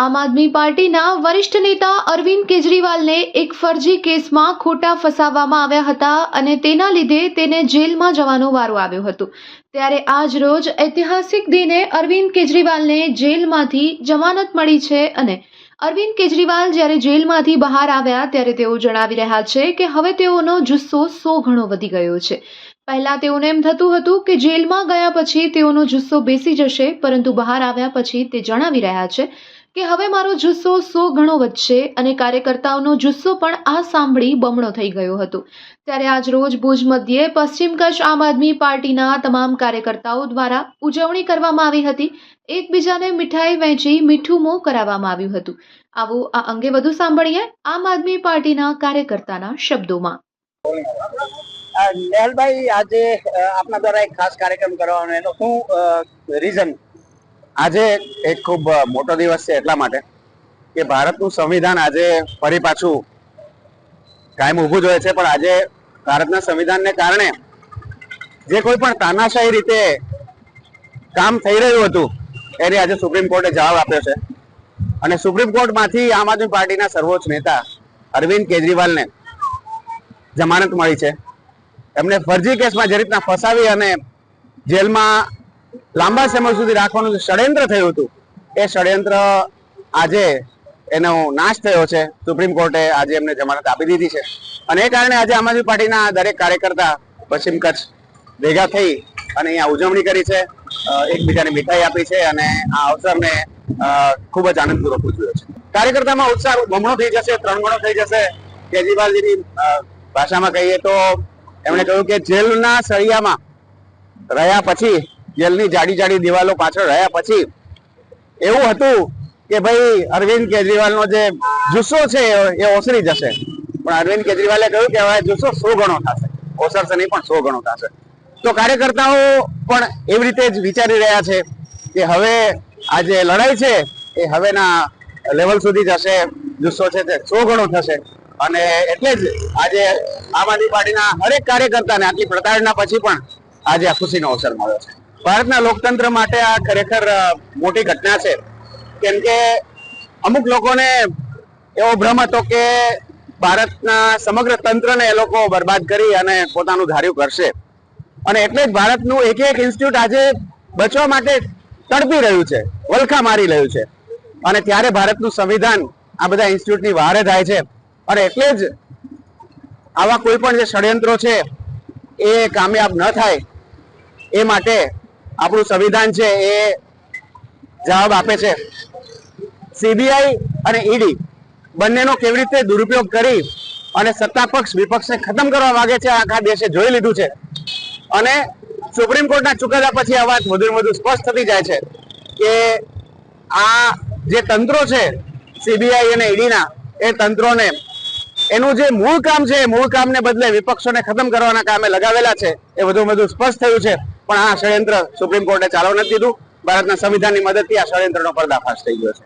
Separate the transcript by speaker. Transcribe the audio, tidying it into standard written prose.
Speaker 1: આમ આદમી પાર્ટીના વરિષ્ઠ નેતા અરવિંદ કેજરીવાલને એક ફરજી કેસમાં ખોટા ફસાવવામાં આવ્યા હતા અને તેના લીધે તેને જેલમાં જવાનો વારો આવ્યો હતો। ત્યારે આજ રોજ ઐતિહાસિક દિને અરવિંદ કેજરીવાલને જેલમાંથી જમાનત મળી છે અને અરવિંદ કેજરીવાલ જ્યારે જેલમાંથી બહાર આવ્યા ત્યારે તેઓ જણાવી રહ્યા છે કે હવે તેઓનો જુસ્સો 100 ગણો વધી ગયો છે। પહેલા તેઓને એમ થતું હતું કે જેલમાં ગયા પછી તેઓનો જુસ્સો બેસી જશે, પરંતુ બહાર આવ્યા પછી તે જણાવી રહ્યા છે કે હવે મારો જુસ્સો 100 ગણો વધશે અને કાર્યકર્તાઓનો જુસ્સો પણ આ સાંભળી બમણો થઈ ગયો હતો। ત્યારે આજ રોજ ભુજ મધ્યે પશ્ચિમ કચ્છ આમ આદમી પાર્ટીના તમામ કાર્યકર્તાઓ દ્વારા ઉજવણી કરવામાં આવી હતી। એકબીજાને મીઠાઈ વહેંચી મીઠું મોં કરાવવામાં આવ્યું હતું। આવો આ અંગે વધુ સાંભળીએ આમ આદમી પાર્ટીના કાર્યકર્તાના શબ્દોમાં।
Speaker 2: નેહલભાઈ, આજે આપના દ્વારા એક ખાસ કાર્યક્રમ કરવાનો એનો શું રીઝન?
Speaker 3: આજે એક ખૂબ મોટો દિવસ છે એટલા માટે કે ભારતનું સંવિધાન આજે ફરી પાછું કાયમ ઊભું જ હોય છે, પણ આજે ભારતના સંવિધાનને કારણે જે કોઈ પણ તાનાશાહી રીતે કામ થઈ રહ્યું હતું એને આજે સુપ્રીમ કોર્ટે જવાબ આપ્યો છે અને સુપ્રીમ કોર્ટમાંથી આમ આદમી પાર્ટીના સર્વોચ્ચ નેતા અરવિંદ કેજરીવાલને જમાનત મળી છે। એમને ફરજી કેસમાં જે રીતના ફસાવી અને જેલમાં લાંબા સમય સુધી રાખવાનું ષડયંત્ર થયું હતું એ ષડયંત્ર આજે એનો નાશ થયો છે। સુપ્રીમ કોર્ટે આજે એમને જમાનત આપી દીધી છે અને એ કારણે આજે આમ આદમી પાર્ટીના દરેક કાર્યકર્તા પશ્ચિમ કચ્છ ભેગા થઈ અને અહીંયા ઉજવણી કરી છે, એકબીજાને મીઠાઈ આપી છે અને આ અવસરને ખૂબ જ આનંદપૂર્વક ઉજવ્યો છે। કાર્યકર્તામાં ઉત્સાહ બમણો થઈ જશે, 3 ગણો થઈ જશે। કેજરીવાલજીની ભાષામાં કહીએ તો એમણે કહ્યું કે જેલના સળિયામાં રહ્યા પછી, જેલની જાડી જાડી દિવાલો પાછળ રહ્યા પછી એવું હતું કે ભાઈ અરવિંદ કેજરીવાલનો જે જુસ્સો છે એ ઓસરી જશે, પણ અરવિંદ કેજરીવાલે કહ્યું કે હવે જુસ્સો 100 ગણો થશે, ઓસરશે નહીં પણ 100 ગણો થશે। તો કાર્યકર્તાઓ પણ એવી રીતે જ વિચારી રહ્યા છે કે હવે આ જે લડાઈ છે એ હવેના લેવલ સુધી જશે, જુસ્સો છે તે 100 ગણો થશે અને એટલે જ આજે આમ આદમી પાર્ટીના હરેક કાર્યકર્તાને આટલી પ્રતાડના પછી પણ આજે આ ખુશીનો અવસર મળ્યો છે। ભારતના લોકતંત્ર માટે આ ખરેખર મોટી ઘટના છે, કેમ કે અમુક લોકોને એવો ભ્રમ હતો કે ભારતના સમગ્ર તંત્રને એ લોકો બરબાદ કરી અને પોતાનું ધાર્યું કરશે અને એટલે જ ભારતનું એક એક ઇન્સ્ટિટ્યૂટ આજે બચવા માટે તડપી રહ્યું છે, વલખા મારી રહ્યું છે અને ત્યારે ભારતનું સંવિધાન આ બધા ઇન્સ્ટિટ્યૂટની વહારે થાય છે અને એટલે જ આવા કોઈ પણ જે ષડયંત્રો છે એ કામયાબ ન થાય એ માટે આપણું સંવિધાન છે એ જવાબ આપે છે। સીબીઆઈ અને ઈડી બંનેનો કેવી રીતે દુરુપયોગ કરી અને સત્તા પક્ષ વિપક્ષને ખતમ કરવા માંગે છે આખા દેશે જોઈ લીધું છે અને સુપ્રીમ કોર્ટના ચુકાદા પછી આ વાત વધુ વધુ સ્પષ્ટ થતી જાય છે કે આ જે તંત્રો છે સીબીઆઈ અને ઈડીના, એ તંત્રોને એનું જે મૂળ કામ છે, મૂળ કામને બદલે વિપક્ષોને ખતમ કરવાના કામે લગાવેલા છે એ વધુ વધુ સ્પષ્ટ થયું છે। પણ આ ષડયંત્ર સુપ્રીમ કોર્ટે ચાલવા નથી દીધું। ભારતના સંવિધાનની મદદથી આ ષડયંત્રનો પર્દાફાશ થઈ ગયો છે।